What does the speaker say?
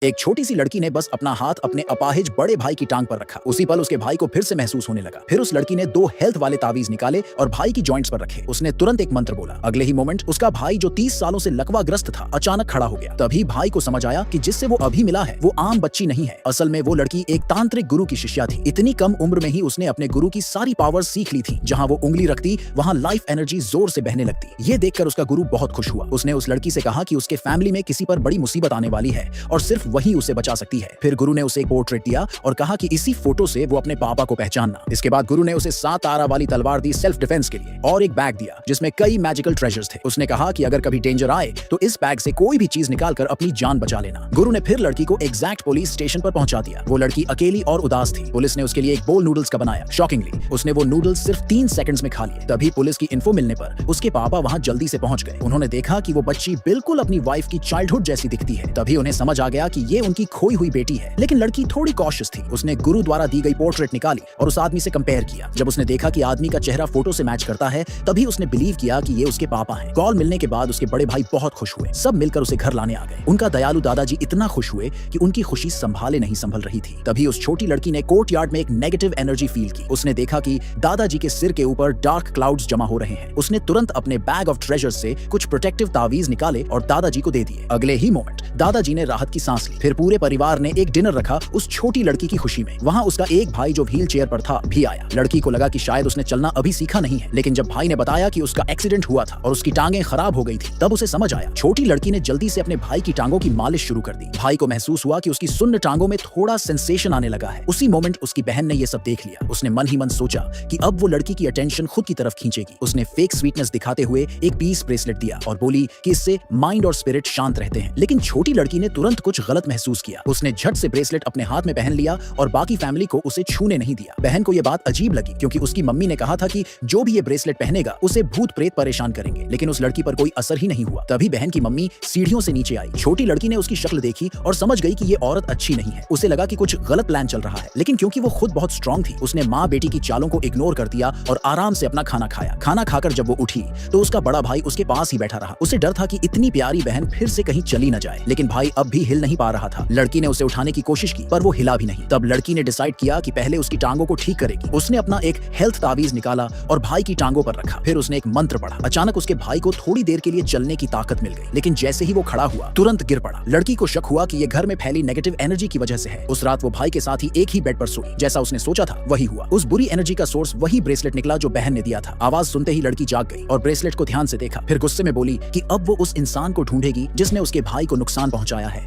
एक छोटी सी लड़की ने बस अपना हाथ अपने अपाहिज बड़े भाई की टांग पर रखा। उसी पल उसके भाई को फिर से महसूस होने लगा। फिर उस लड़की ने 2 हेल्थ वाले तावीज निकाले और भाई की जॉइंट्स पर रखे। उसने तुरंत एक मंत्र बोला। अगले ही मोमेंट उसका भाई जो 30 सालों से लकवाग्रस्त था अचानक खड़ा हो गया। तभी भाई को समझ आया कि जिससे वो अभी मिला है वो आम बच्ची नहीं है। असल में वो लड़की एक तांत्रिक गुरु की शिष्या थी। इतनी कम उम्र में ही उसने अपने गुरु की सारी पावर्स सीख ली थी। जहां वो उंगली रखती वहां लाइफ एनर्जी जोर से बहने लगती। ये देखकर उसका गुरु बहुत खुश हुआ। उसने उस लड़की से कहा कि उसके फैमिली में किसी पर बड़ी मुसीबत आने वाली है और सिर्फ वही उसे बचा सकती है। फिर गुरु ने उसे एक पोर्ट्रेट दिया और कहा कि इसी फोटो से वो अपने पापा को पहचानना। इसके बाद गुरु ने उसे 7 आरा वाली तलवार दी सेल्फ डिफेंस के लिए और एक बैग दिया जिसमें कई मैजिकल ट्रेजर्स थे। उसने कहा कि अगर कभी डेंजर आए तो इस बैग से कोई भी चीज निकालकर अपनी जान बचा लेना। गुरु ने फिर लड़की को एग्जैक्ट पुलिस स्टेशन पर पहुंचा दिया। वो लड़की अकेली और उदास थी। पुलिस ने उसके लिए एक बोल नूडल्स का बनाया। शॉकिंगली उसने वो नूडल्स सिर्फ 3 सेकंड्स में खा लिए। तभी पुलिस की इन्फो मिलने पर उसके पापा वहां जल्दी से पहुंच गए। उन्होंने देखा कि वो बच्ची बिल्कुल अपनी वाइफ की चाइल्डहुड जैसी दिखती है। तभी उन्हें समझ आ गया कि ये उनकी खोई हुई बेटी है। लेकिन लड़की थोड़ी कॉशियस थी। उसने गुरु द्वारा दी गई पोर्ट्रेट निकाली और उस आदमी से कंपेयर किया। जब उसने देखा कि आदमी का चेहरा फोटो से मैच करता है तभी उसने बिलीव किया कि ये उसके पापा हैं। कॉल मिलने के बाद उसके बड़े भाई बहुत खुश हुए। सब मिलकर उसे घर लाने आ गए। उनका दयालु दादाजी इतना खुश हुए कि उनकी खुशी संभाले नहीं संभल रही थी। तभी उस छोटी लड़की ने कोर्टयार्ड में एक नेगेटिव एनर्जी फील की। उसने देखा कि दादाजी के सिर के ऊपर डार्क क्लाउड्स जमा हो रहे हैं। उसने तुरंत अपने बैग ऑफ ट्रेजर्स से कुछ प्रोटेक्टिव तावीज निकाले और दादाजी को दे दिए। अगले ही मोमेंट दादाजी ने राहत की सांस ली। फिर पूरे परिवार ने एक डिनर रखा उस छोटी लड़की की खुशी में। वहां उसका एक भाई जो व्हील चेयर पर था भी आया। लड़की को लगा कि शायद उसने चलना अभी सीखा नहीं है, लेकिन जब भाई ने बताया कि उसका एक्सीडेंट हुआ था और उसकी टांगें खराब हो गई थी तब उसे समझ आया। छोटी लड़की ने जल्दी से अपने भाई की टांगों की मालिश शुरू कर दी। भाई को महसूस हुआ कि उसकी सुन्न टांगों में थोड़ा सेंसेशन आने लगा है। उसी मोमेंट उसकी बहन ने यह सब देख लिया। उसने मन ही मन सोचा कि अब वो लड़की की अटेंशन खुद की तरफ खींचेगी। उसने फेक स्वीटनेस दिखाते हुए एक पीस ब्रेसलेट दिया और बोली कि इससे माइंड और स्पिरिट शांत रहते हैं। लेकिन छोटी लड़की ने तुरंत कुछ गलत महसूस किया। उसने झट से ब्रेसलेट अपने हाथ में पहन लिया और बाकी फैमिली को उसे छूने नहीं दिया। बहन को यह बात अजीब लगी क्योंकि उसकी मम्मी ने कहा था कि जो भी ये ब्रेसलेट पहनेगा उसे भूत प्रेत परेशान करेंगे, लेकिन उस लड़की पर कोई असर ही नहीं हुआ। तभी बहन की मम्मी सीढ़ियों से नीचे आई। छोटी लड़की ने उसकी शक्ल देखी और समझ गई कि ये औरत अच्छी नहीं है। उसे लगा कि कुछ गलत प्लान चल रहा है, लेकिन क्योंकि वो खुद बहुत स्ट्रांग थी उसने माँ बेटी की चालों को इग्नोर कर दिया और आराम से अपना खाना खाया। खाना खाकर जब वो उठी तो उसका बड़ा भाई उसके पास ही बैठा रहा। उसे डर था कि इतनी प्यारी बहन फिर से कहीं चली न जाए, लेकिन भाई अब भी हिल नहीं पा रहा था। लड़की ने उसे उठाने की कोशिश की पर वो हिला भी नहीं। तब लड़की ने डिसाइड किया कि पहले उसकी टांगों को ठीक करेगी। उसने अपना एक हेल्थ तावीज निकाला और भाई की टांगों पर रखा। फिर उसने एक मंत्र पढ़ा। अचानक उसके भाई को थोड़ी देर के लिए चलने की ताकत मिल गई, लेकिन जैसे ही वो खड़ा हुआ तुरंत गिर पड़ा। लड़की को शक हुआ कि ये घर में फैली नेगेटिव एनर्जी की वजह से है। उस रात वो भाई के साथ ही एक ही बेड पर सोई। जैसा उसने सोचा था वही हुआ। उस बुरी एनर्जी का सोर्स वही ब्रेसलेट निकला जो बहन ने दिया था। आवाज सुनते ही लड़की जाग गई और ब्रेसलेट को ध्यान से देखा। फिर गुस्से में बोली कि अब वो उस इंसान को ढूंढेगी जिसने उसके भाई को नुकसान पहुंचाया है।